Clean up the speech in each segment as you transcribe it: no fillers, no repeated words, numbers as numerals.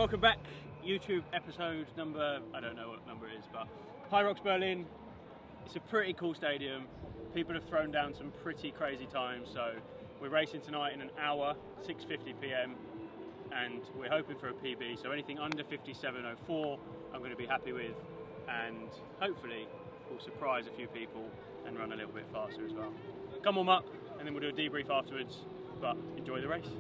Welcome back, YouTube episode number, I don't know what number it is, but HYROX Berlin. It's a pretty cool stadium. People have thrown down some pretty crazy times, so we're racing tonight in an hour, 6:50 p.m, and we're hoping for a PB, so anything under 57:04 I'm going to be happy with, and hopefully we'll surprise a few people and run a little bit faster as well. Come warm up and then we'll do a debrief afterwards, but enjoy the race.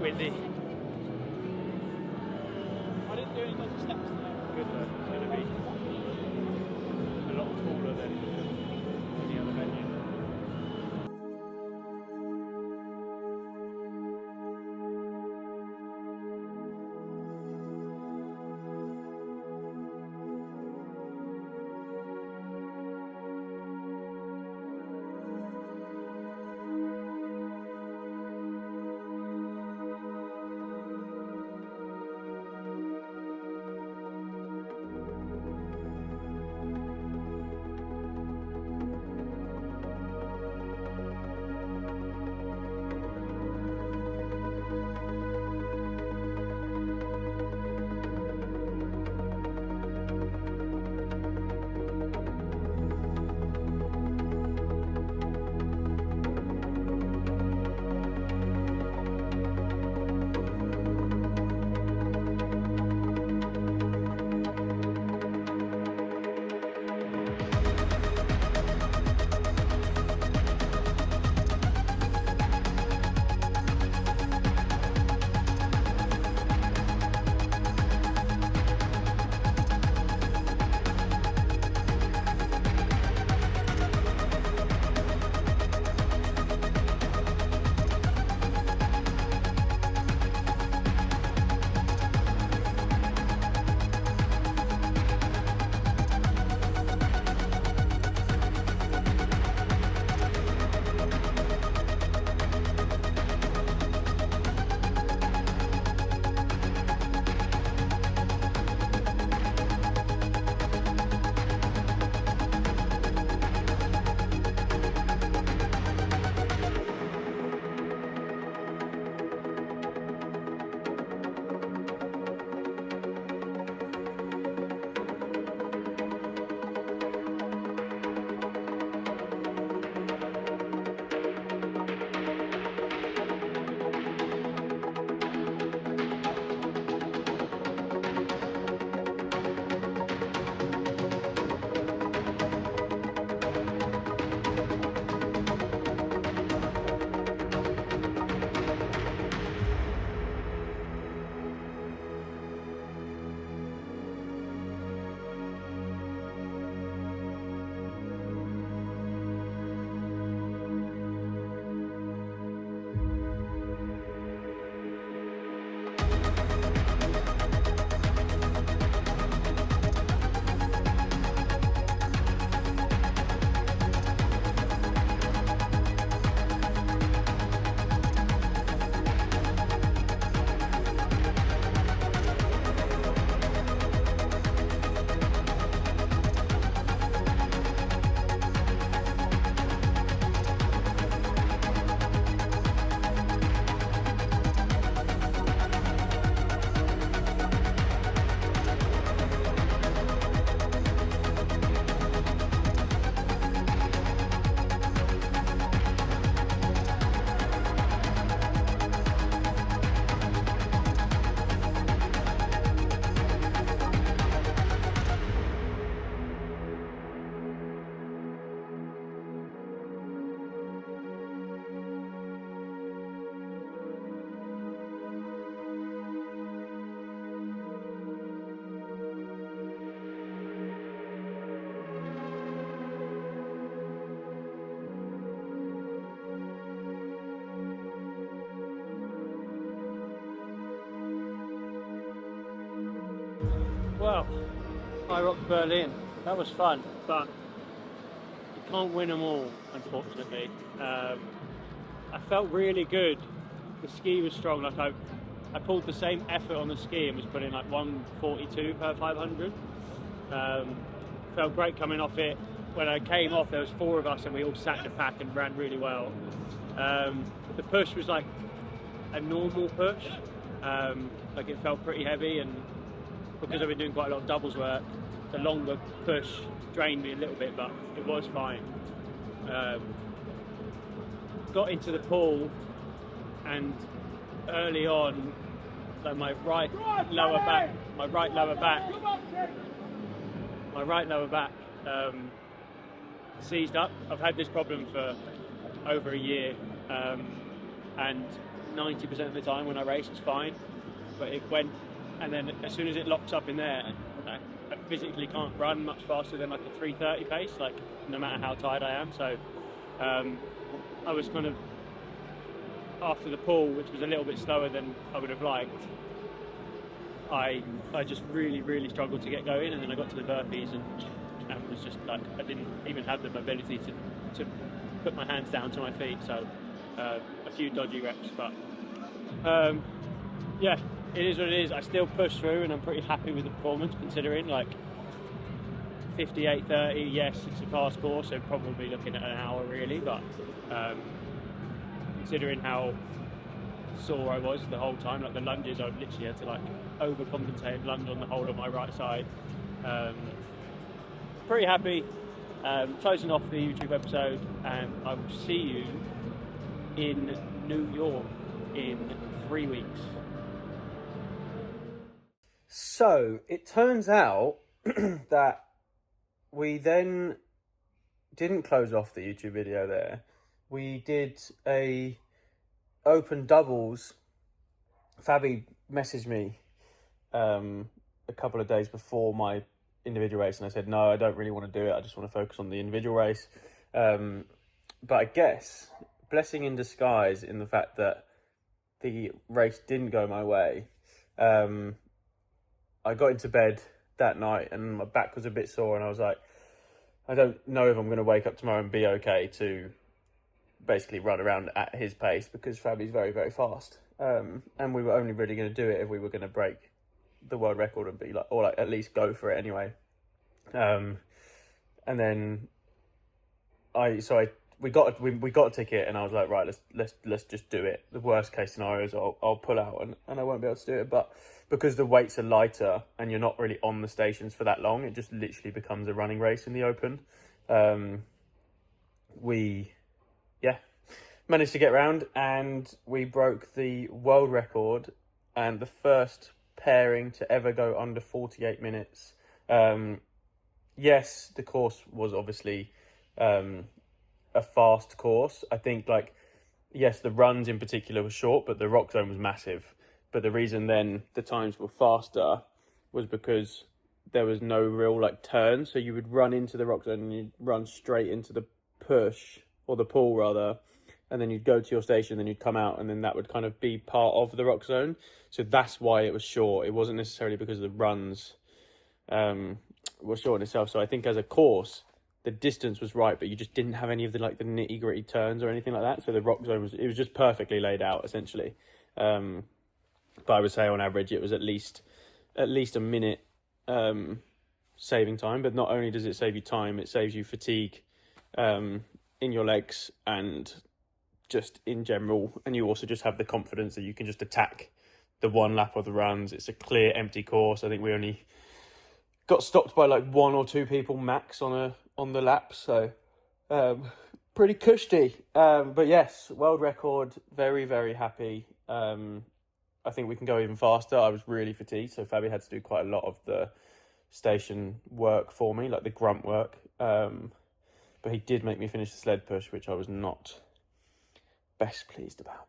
Windy. I didn't do any lots of steps today. Good though. It's going to be a lot taller than any other venue. Well, HYROX Berlin, that was fun, but you can't win them all, unfortunately. I felt really good. The ski was strong. Like I pulled the same effort on the ski and was putting like 142 per 500. Felt great coming off it. when I came off, there was 4 of us and we all sat in a pack and ran really well. The push was like a normal push, like it felt pretty heavy, and because I've been doing quite a lot of doubles work, the longer push drained me a little bit, but it was fine. Got into the pool, and early on, like my right lower back seized up. I've had this problem for over a year, and 90% of the time when I race it's fine, but it went, and then as soon as it locks up in there, I physically can't run much faster than like a 3:30 pace, like no matter how tired I am. So I was kind of, after the pool, which was a little bit slower than I would have liked, I just really struggled to get going, and then I got to the burpees and was just like, I didn't even have the mobility to put my hands down to my feet, so a few dodgy reps, but yeah, it is what it is. I still push through and I'm pretty happy with the performance, considering like 58:30, yes, it's a fast course, so probably looking at an hour really, but considering how sore I was the whole time, like the lunges, I literally had to like overcompensate and lunge on the whole of my right side. Pretty happy. Closing off the YouTube episode, and I will see you in New York in 3 weeks. So it turns out that we then didn't close off the YouTube video there. We did a open doubles. Fabi messaged me a couple of days before my individual race, and I said, no, I don't really want to do it. I just want to focus on the individual race. But I guess blessing in disguise in the fact that the race didn't go my way. I got into bed that night and my back was a bit sore, and I was like, I don't know if I'm going to wake up tomorrow and be okay to basically run around at his pace, because Fabi's very fast. And we were only really going to do it if we were going to break the world record and be like, or like at least go for it anyway. And then we got a ticket, and I was like, right, let's just do it. The worst case scenario is I'll pull out and I won't be able to do it. But because the weights are lighter and you're not really on the stations for that long, it just literally becomes a running race in the open. We managed to get round, and we broke the world record and the first pairing to ever go under 48 minutes. Yes, the course was obviously a fast course. I think, like, yes, the runs in particular were short, but the rock zone was massive. But the reason then the times were faster was because there was no real like turn. So you would run into the rock zone and you'd run straight into the push, or the pool rather, and then you'd go to your station, then you'd come out, and then that would kind of be part of the rock zone. So that's why it was short. It wasn't necessarily because the runs were short in itself. So I think as a course, the distance was right, but you just didn't have any of the like the nitty gritty turns or anything like that. So the rock zone was just perfectly laid out essentially. But I would say on average it was at least a minute saving time. But not only does it save you time, it saves you fatigue in your legs and just in general, and you also just have the confidence that you can just attack the one lap of the runs. It's a clear empty course. I think we only got stopped by like 1 or 2 people max on the lap, so pretty cushy. But yes, world record, very happy. I think we can go even faster. I was really fatigued, so Fabi had to do quite a lot of the station work for me, like the grunt work, but he did make me finish the sled push, which I was not best pleased about,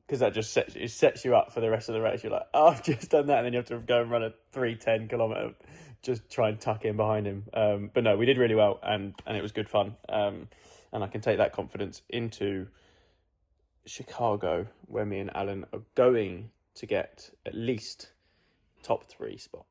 because that just sets you up for the rest of the race. You're like, oh, I've just done that, and then you have to go and run a 3:10 kilometer, just try and tuck in behind him. But no, we did really well, and it was good fun, and I can take that confidence into Chicago, where me and Alan are going to get at least top 3 spot.